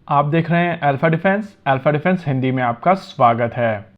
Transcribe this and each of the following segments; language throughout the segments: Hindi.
आप देख रहे हैं अल्फा डिफेंस हिंदी में आपका स्वागत है।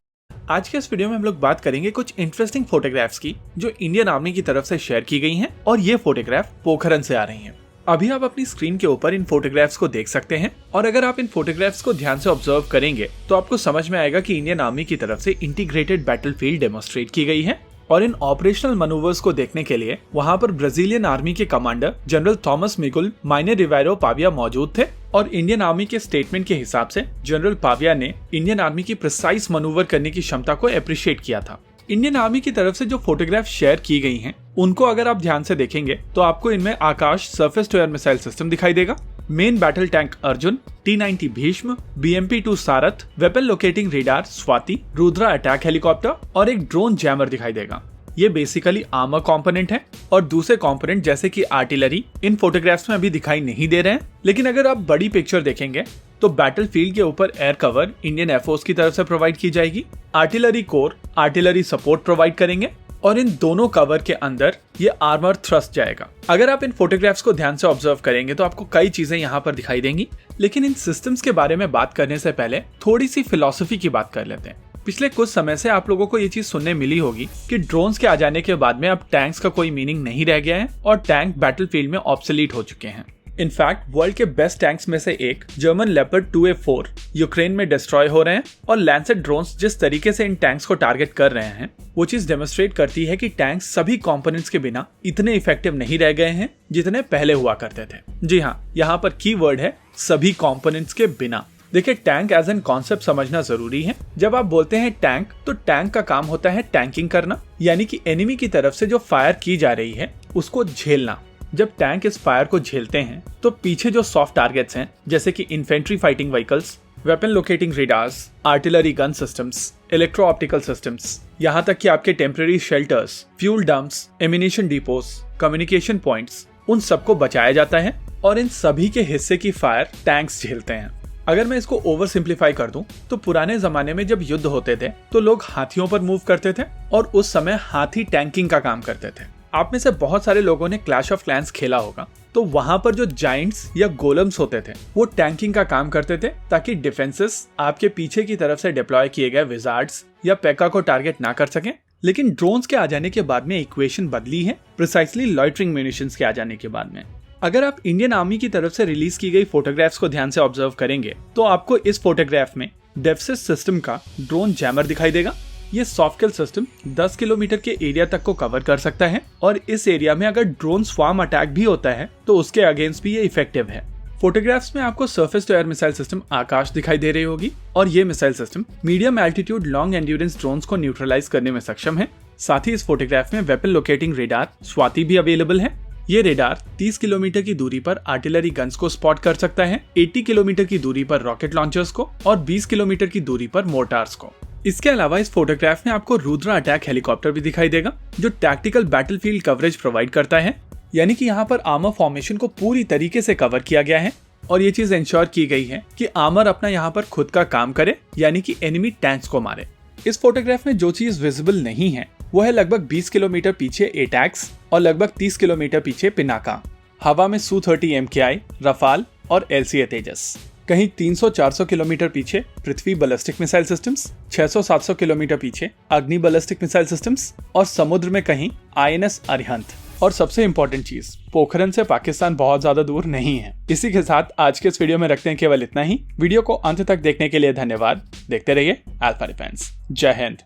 आज के इस वीडियो में हम लोग बात करेंगे कुछ इंटरेस्टिंग फोटोग्राफ्स की जो इंडियन आर्मी की तरफ से शेयर की गई हैं और ये फोटोग्राफ पोखरन से आ रही हैं। अभी आप अपनी स्क्रीन के ऊपर इन फोटोग्राफ्स को देख सकते हैं और अगर आप इन फोटोग्राफ्स को ध्यान से ऑब्जर्व करेंगे तो आपको समझ में आएगा कि इंडियन आर्मी की तरफ से इंटीग्रेटेड बैटलफील्ड डेमोन्स्ट्रेट की गई है और इन ऑपरेशनल मैनूवर्स को देखने के लिए वहां पर ब्राजीलियन आर्मी के कमांडर जनरल थॉमस मिगुल माइने रिवायरो पाविया मौजूद थे और इंडियन आर्मी के स्टेटमेंट के हिसाब से जनरल पाविया ने इंडियन आर्मी की प्रिसाइज मैनूवर करने की क्षमता को अप्रिशिएट किया था। इंडियन आर्मी की तरफ से जो फोटोग्राफ शेयर की गई हैं, उनको अगर आप ध्यान से देखेंगे तो आपको इनमें Akash surface to air missile system दिखाई देगा, main battle tank Arjun, T-90 Bhishma, BMP-2 Sarath, weapon locating radar Swathi, Rudra attack helicopter और एक ड्रोन जैमर दिखाई देगा। ये बेसिकली आर्मर कंपोनेंट है और दूसरे कंपोनेंट जैसे कि आर्टिलरी इन फोटोग्राफ्स में अभी दिखाई नहीं दे रहे हैं, लेकिन अगर आप बड़ी पिक्चर देखेंगे तो बैटलफील्ड के ऊपर एयर कवर इंडियन एयरफोर्स की तरफ से प्रोवाइड की जाएगी, artillery core artillery support provide करेंगे और इन दोनों कवर के अंदर ये आर्मर थ्रस्ट जाएगा। अगर आप इन फोटोग्राफ्स को ध्यान से ऑब्जर्व करेंगे तो आपको कई चीजें यहाँ पर दिखाई देंगी, लेकिन इन सिस्टम्स के बारे में बात करने से पहले थोड़ी सी फिलॉसफी की बात कर लेते हैं। पिछले कुछ समय से आप लोगों को ये चीज सुनने मिली होगी कि ड्रोन्स के आ जाने के बाद में अब टैंक्स का कोई मीनिंग नहीं रह गया है और टैंक बैटलफील्ड में ऑब्सोलीट हो चुके हैं। इनफैक्ट वर्ल्ड के बेस्ट टैंक्स में से एक जर्मन लेपर्ड 2A4 यूक्रेन में डिस्ट्रॉय हो रहे हैं और लैंसेट ड्रोन्स जिस तरीके से इन टैंक्स को टारगेट कर रहे हैं वो चीज डेमोन्स्ट्रेट करती है कि टैंक्स सभी कंपोनेंट्स के बिना इतने इफेक्टिव नहीं रह गए हैं जितने पहले हुआ करते थे। जी हाँ, यहाँ पर की वर्ड है सभी कंपोनेंट्स के बिना। देखिए, टैंक एज एन कॉन्सेप्ट समझना जरूरी है। जब आप बोलते हैं टैंक तो टैंक का काम होता है टैंकिंग करना, यानी कि एनिमी की तरफ से जो फायर की जा रही है उसको झेलना। जब टैंक इस फायर को झेलते हैं तो पीछे जो सॉफ्ट टारगेट्स हैं जैसे कि infantry fighting vehicles, weapon locating radars, artillery gun systems, electro optical systems, यहाँ तक कि आपके temporary shelters, fuel dumps, ammunition depots, communication points, उन सबको बचाया जाता है और इन सभी के हिस्से की फायर टैंक्स झेलते हैं। अगर मैं इसको ओवर सिंप्लीफाई कर दूं तो पुराने जमाने में जब युद्ध होते थे तो लोग हाथियों पर मूव करते थे और उस समय हाथी टैंकिंग का काम करते थे। आप में से बहुत सारे लोगों ने क्लैश ऑफ क्लैंस खेला होगा, तो वहां पर जो जायंट्स या गोलम्स होते थे वो टैंकिंग का काम करते थे ताकि डिफेंसेस आपके पीछे की तरफ से डिप्लॉय किए गए विजार्ड्स या पेका को टारगेट ना कर सकें। लेकिन ड्रोन्स के आ जाने के बाद में इक्वेशन बदली है, प्रिसाइसली लॉइटरिंग म्यूनिशंस के आ जाने के बाद में। अगर आप इंडियन आर्मी की तरफ से रिलीज की गई फोटोग्राफ्स को ध्यान से ऑब्जर्व करेंगे तो आपको इस फोटोग्राफ में डेफसिस सिस्टम का ड्रोन जैमर दिखाई देगा। ये सॉफ्ट किल सिस्टम 10 किलोमीटर के एरिया तक को कवर कर सकता है और इस एरिया में अगर ड्रोन स्वार्म अटैक भी होता है तो उसके अगेंस्ट भी ये इफेक्टिव है। फोटोग्राफ्स में आपको surface to air missile system Akash दिखाई दे रही होगी और ये missile system medium altitude long endurance drones को न्यूट्रलाइज करने में सक्षम है। साथ ही इस फोटोग्राफ में वेपन लोकेटिंग रेडार स्वाति भी अवेलेबल है। ये रेडार 30 किलोमीटर की दूरी पर आर्टिलरी गन्स को स्पॉट कर सकता है, 80 किलोमीटर की दूरी पर रॉकेट लॉन्चर्स को और 20 किलोमीटर की दूरी पर मोर्टार्स को। इसके अलावा इस फोटोग्राफ में आपको रुद्रा अटैक हेलीकॉप्टर भी दिखाई देगा जो टैक्टिकल बैटलफील्ड कवरेज प्रोवाइड करता है, यानी कि यहाँ पर आर्मर फॉर्मेशन को पूरी तरीके से कवर किया गया है और ये चीज इंश्योर की गई है कि आर्मर अपना यहाँ पर खुद का काम करे, यानी कि एनिमी टैंक्स को मारे। इस फोटोग्राफ में जो चीज विजिबल नहीं है वो है लगभग 20 किलोमीटर पीछे एटैक्स और लगभग 30 किलोमीटर पीछे पिनाका। हवा में Su-30 MKI, रफाल और LCA तेजस। कहीं 300-400 किलोमीटर पीछे पृथ्वी बैलिस्टिक मिसाइल सिस्टम्स, 600-700 किलोमीटर पीछे अग्नि बैलिस्टिक मिसाइल सिस्टम्स और समुद्र में कहीं INS अरिहंत। और सबसे इम्पोर्टेंट चीज, पोखरन से पाकिस्तान बहुत ज्यादा दूर नहीं है। इसी के साथ आज के इस वीडियो में रखते हैं केवल इतना ही। वीडियो को अंत तक देखने के लिए धन्यवाद। देखते रहिए अल्फा डिफेंस। जय हिंद।